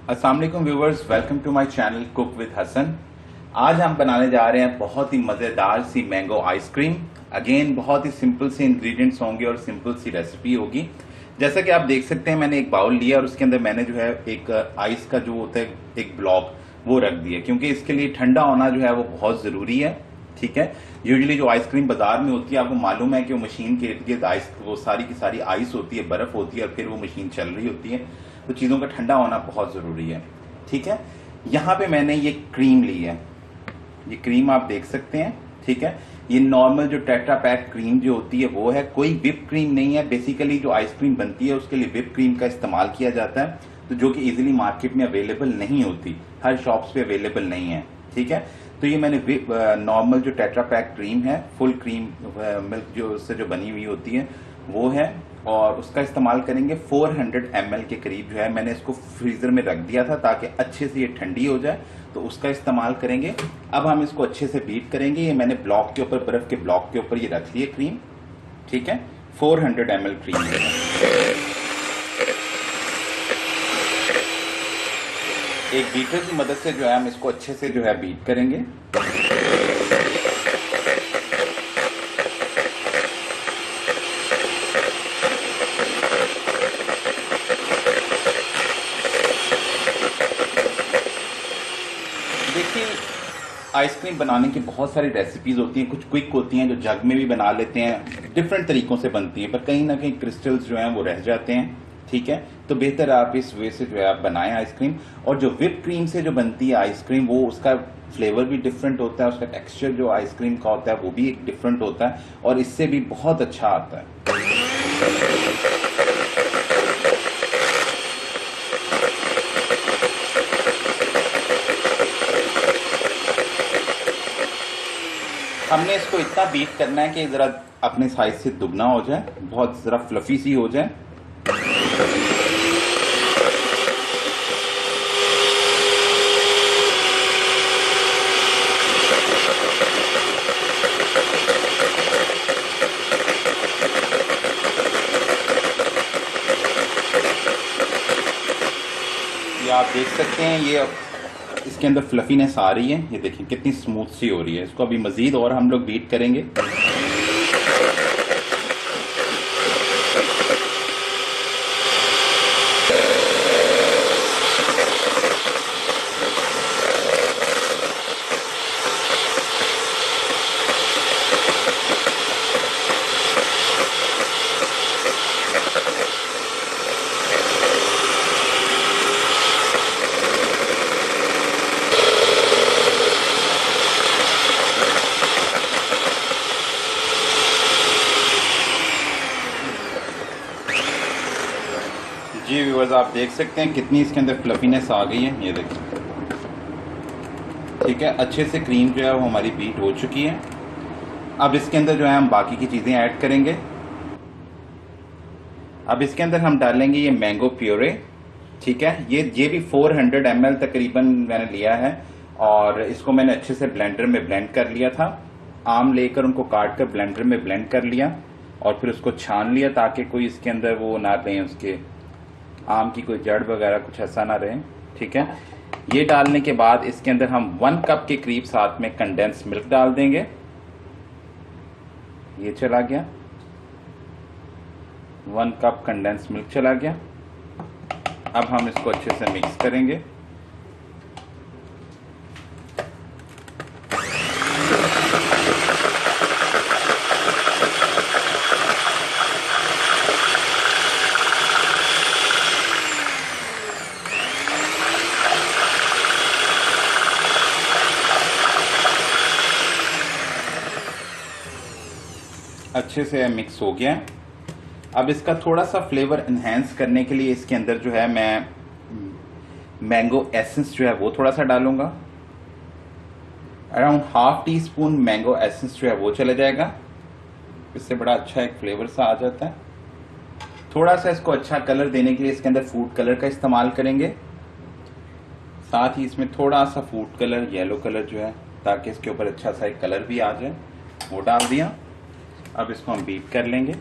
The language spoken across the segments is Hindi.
अस्सलाम वालेकुम viewers, welcome to my channel cook with Hasan. आज हम बनाने जा रहे हैं बहुत ही मज़ेदार सी मैंगो आइसक्रीम। अगेन बहुत ही सिंपल से इंग्रेडिएंट्स होंगे और सिंपल सी रेसिपी होगी। जैसा कि आप देख सकते हैं, मैंने एक बाउल लिया और उसके अंदर मैंने जो है एक आइस का जो होता है एक ब्लॉक वो रख दिया, क्योंकि इसके लिए ठंडा होना जो है वो बहुत ज़रूरी है। ठीक है, यूजुअली जो आइसक्रीम बाजार में होती है आपको मालूम है कि वो मशीन के इर्द गिर्द आइस, वो सारी की सारी आइस होती है, बर्फ होती है और फिर वो मशीन चल रही होती है, तो चीज़ों का ठंडा होना बहुत ज़रूरी है। ठीक है, यहाँ पे मैंने ये क्रीम ली है, ये क्रीम आप देख सकते हैं। ठीक है, ये नॉर्मल जो टेट्रा पैक क्रीम जो होती है वो है, कोई विप क्रीम नहीं है। बेसिकली जो आइसक्रीम बनती है उसके लिए विप क्रीम का इस्तेमाल किया जाता है, तो जो कि इजीली मार्केट में अवेलेबल नहीं होती, हर शॉप्स पे अवेलेबल नहीं है। ठीक है, तो ये मैंने नॉर्मल जो टेट्रा पैक क्रीम है, फुल क्रीम मिल्क जो उससे जो बनी हुई होती है वो है, और उसका इस्तेमाल करेंगे। 400 ml के करीब जो है मैंने इसको फ्रीजर में रख दिया था ताकि अच्छे से ये ठंडी हो जाए, तो उसका इस्तेमाल करेंगे। अब हम इसको अच्छे से बीट करेंगे। ये मैंने ब्लॉक के ऊपर, बर्फ के ब्लॉक के ऊपर ये रख लिया क्रीम। ठीक है, 400 ml क्रीम है। एक बीटर की मदद से जो है हम इसको अच्छे से जो है बीट करेंगे। देखिए, आइसक्रीम बनाने की बहुत सारी रेसिपीज होती हैं, कुछ क्विक होती हैं जो जग में भी बना लेते हैं, डिफरेंट तरीकों से बनती है, पर कहीं ना कहीं क्रिस्टल्स जो हैं वो रह जाते हैं। ठीक है, तो बेहतर आप इस वे से जो है आप बनाएं आइसक्रीम। और जो विप क्रीम से जो बनती है आइसक्रीम, वो उसका फ्लेवर भी डिफरेंट होता है, उसका टेक्सचर जो आइसक्रीम का होता है वो भी एक डिफरेंट होता है और इससे भी बहुत अच्छा आता है। हमने इसको इतना बीट करना है कि जरा अपने साइज से दुगना हो जाए, बहुत जरा फ्लफी सी हो जाए। ये आप देख सकते हैं, ये इसके अंदर फ्लफीनेस आ रही है, ये देखिए कितनी स्मूथ सी हो रही है। इसको अभी मजीद और हम लोग बीट करेंगे। जी व्यूअर्स, आप देख सकते हैं कितनी इसके अंदर फ्लफीनेस आ गई है, ये देखिए। ठीक है, अच्छे से क्रीम जो है वो हमारी बीट हो चुकी है। अब इसके अंदर जो है हम बाकी की चीज़ें ऐड करेंगे। अब इसके अंदर हम डालेंगे ये मैंगो प्योरे। ठीक है, ये भी 400 ml तकरीबन मैंने लिया है और इसको मैंने अच्छे से ब्लेंडर में ब्लेंड कर लिया था। आम लेकर उनको काट कर ब्लेंडर में ब्लेंड कर लिया और फिर उसको छान लिया ताकि कोई इसके अंदर वो ना रहे, उसके आम की कोई जड़ वगैरह कुछ ऐसा ना रहे। ठीक है, ये डालने के बाद इसके अंदर हम 1 कप के करीब साथ में कंडेंस मिल्क डाल देंगे। ये चला गया, 1 कप कंडेंस मिल्क चला गया। अब हम इसको अच्छे से मिक्स करेंगे। अच्छे से मिक्स हो गया। अब इसका थोड़ा सा फ्लेवर एनहेंस करने के लिए इसके अंदर जो है मैं मैंगो एसेंस जो है वो थोड़ा सा डालूंगा। अराउंड ½ टीस्पून मैंगो एसेंस जो है वो चला जाएगा, इससे बड़ा अच्छा एक फ्लेवर सा आ जाता है। थोड़ा सा इसको अच्छा कलर देने के लिए इसके अंदर फूड कलर का इस्तेमाल करेंगे, साथ ही इसमें थोड़ा सा फूड कलर, येलो कलर जो है, ताकि इसके ऊपर अच्छा सा एक कलर भी आ जाए, वो डाल दिया। अब इसको हम बीट कर लेंगे।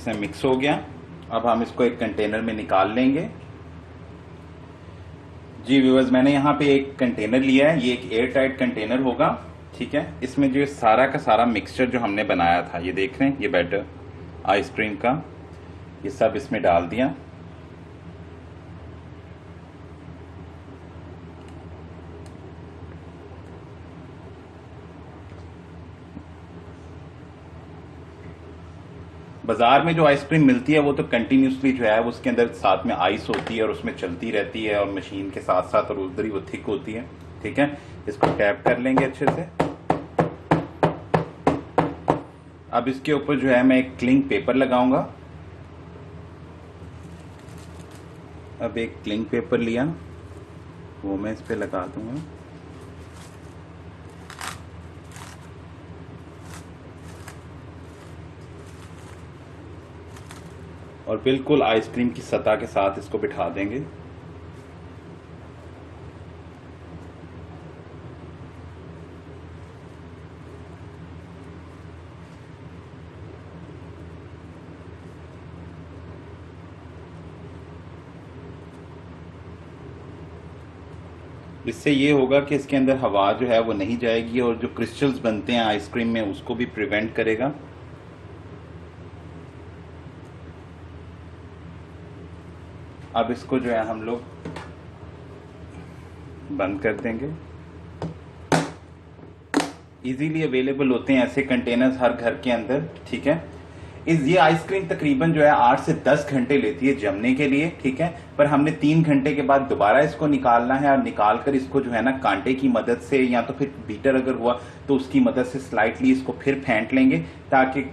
से मिक्स हो गया। अब हम इसको एक कंटेनर में निकाल लेंगे। जी व्यूअर्स, मैंने यहाँ पे एक कंटेनर लिया है, ये एक एयर टाइट कंटेनर होगा, ठीक है। इसमें जो सारा का सारा मिक्सचर जो हमने बनाया था, ये देख रहे हैं, ये बैटर आइसक्रीम का, ये सब इसमें डाल दिया। बाजार में जो आइसक्रीम मिलती है वो तो कंटिन्यूसली जो है वो उसके अंदर साथ में आइस होती है और उसमें चलती रहती है और मशीन के साथ साथ, और उधर ही वो थिक होती है, ठीक है। इसको टैप कर लेंगे अच्छे से। अब इसके ऊपर जो है मैं एक क्लिंग पेपर लगाऊंगा। अब एक क्लिंग पेपर लिया, वो मैं इस पे लगा दूंगा। और बिल्कुल आइसक्रीम की सतह के साथ इसको बिठा देंगे। इससे ये होगा कि इसके अंदर हवा जो है वो नहीं जाएगी और जो क्रिस्टल्स बनते हैं आइसक्रीम में उसको भी प्रिवेंट करेगा। अब इसको जो है हम लोग बंद कर देंगे। इजीली अवेलेबल होते हैं ऐसे कंटेनर्स हर घर के अंदर, ठीक है। ये आइसक्रीम तकरीबन जो है 8 से 10 घंटे लेती है जमने के लिए, ठीक है। पर हमने 3 घंटे के बाद दोबारा इसको निकालना है और निकाल कर इसको जो है ना कांटे की मदद से या तो फिर बीटर अगर हुआ तो उसकी मदद से स्लाइटली इसको फिर फेंट लेंगे, ताकि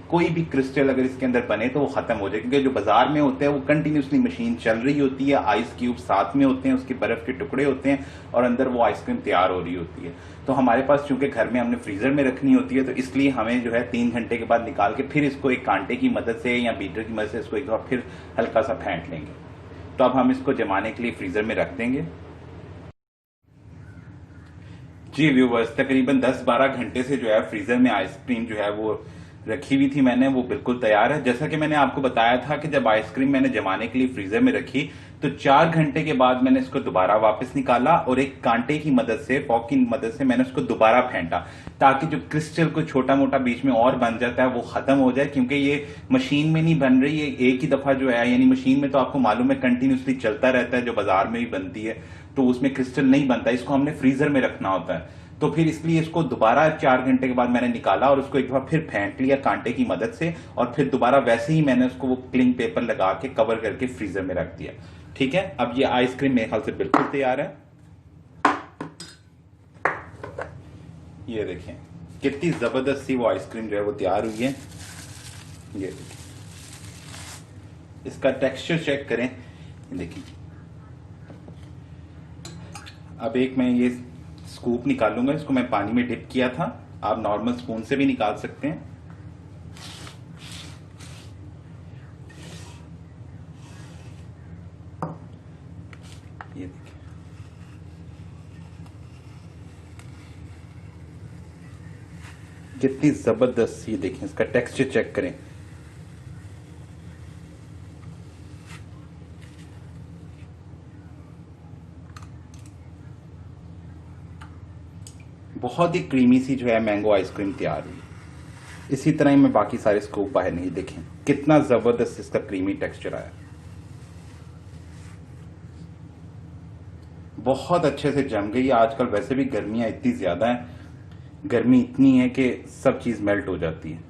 कोई भी क्रिस्टल अगर इसके अंदर बने तो वो खत्म हो जाए। क्योंकि जो बाजार में होते हैं वो कंटिन्यूसली मशीन चल रही होती है, आइस क्यूब साथ में होते हैं, उसके बर्फ के टुकड़े होते हैं और अंदर वो आइसक्रीम तैयार हो रही होती है। तो हमारे पास चूंकि घर में हमने फ्रीजर में रखनी होती है तो इसलिए हमें जो है 3 घंटे के बाद निकाल के फिर इसको एक कांटे की मदद से या बीटर की मदद से इसको एक बार फिर हल्का सा फेंट लेंगे। तो अब हम इसको जमाने के लिए फ्रीजर में रख देंगे। जी व्यूवर्स, तकरीबन 10-12 घंटे से जो है फ्रीजर में आइसक्रीम जो है वो रखी हुई थी मैंने, वो बिल्कुल तैयार है। जैसा कि मैंने आपको बताया था कि जब आइसक्रीम मैंने जमाने के लिए फ्रीजर में रखी तो 4 घंटे के बाद मैंने इसको दोबारा वापस निकाला और एक कांटे की मदद से, फॉक की मदद से मैंने उसको दोबारा फेंटा, ताकि जो क्रिस्टल को छोटा मोटा बीच में और बन जाता है वो खत्म हो जाए। क्योंकि ये मशीन में नहीं बन रही है, एक ही दफा जो है, यानी मशीन में तो आपको मालूम है कंटिन्यूसली चलता रहता है, जो बाजार में भी बनती है, तो उसमें क्रिस्टल नहीं बनता। इसको हमने फ्रीजर में रखना होता है। तो फिर इसलिए इसको दोबारा 4 घंटे के बाद मैंने निकाला और उसको एक बार फिर फेंट लिया कांटे की मदद से, और फिर दोबारा वैसे ही मैंने उसको वो क्लिंग पेपर लगा के कवर करके फ्रीजर में रख दिया, ठीक है। अब ये आइसक्रीम मेरे ख्याल से बिल्कुल तैयार है। ये देखें कितनी जबरदस्त सी वो आइसक्रीम जो है वो तैयार हुई है। ये देखिए, इसका टेक्सचर चेक करें, देखिए। अब एक मैं ये स्कूप निकालूंगा, इसको मैं पानी में डिप किया था, आप नॉर्मल स्पून से भी निकाल सकते हैं। ये देखिए, कितनी जबरदस्त, ये देखें इसका टेक्सचर चेक करें। बहुत ही क्रीमी सी जो है मैंगो आइसक्रीम तैयार हुई। इसी तरह ही मैं बाकी सारे स्कूप बाहर नहीं, देखें कितना जबरदस्त इसका क्रीमी टेक्सचर आया, बहुत अच्छे से जम गई। आजकल वैसे भी गर्मियां इतनी ज्यादा हैं, गर्मी इतनी है कि सब चीज मेल्ट हो जाती है।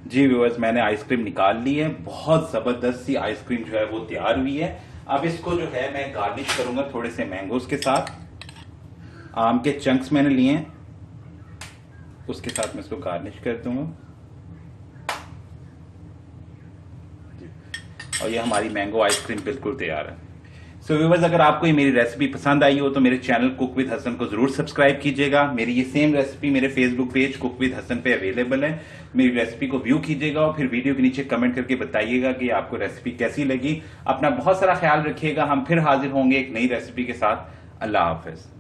जी व्यूअर्स, मैंने आइसक्रीम निकाल ली है, बहुत जबरदस्त सी आइसक्रीम जो है वो तैयार हुई है। अब इसको जो है मैं गार्निश करूंगा थोड़े से मैंगोज के साथ। आम के चंक्स मैंने लिए हैं, उसके साथ मैं इसको गार्निश कर दूंगा। और ये हमारी मैंगो आइसक्रीम बिल्कुल तैयार है। सो व्यूअर्स, अगर आपको ये मेरी रेसिपी पसंद आई हो तो मेरे चैनल कुक विद हसन को जरूर सब्सक्राइब कीजिएगा। मेरी ये सेम रेसिपी मेरे Facebook page cook with Hasan पे अवेलेबल है। मेरी रेसिपी को व्यू कीजिएगा और फिर वीडियो के नीचे कमेंट करके बताइएगा कि आपको रेसिपी कैसी लगी। अपना बहुत सारा ख्याल रखिएगा। हम फिर हाजिर होंगे एक नई रेसिपी के साथ। अल्लाह हाफिज।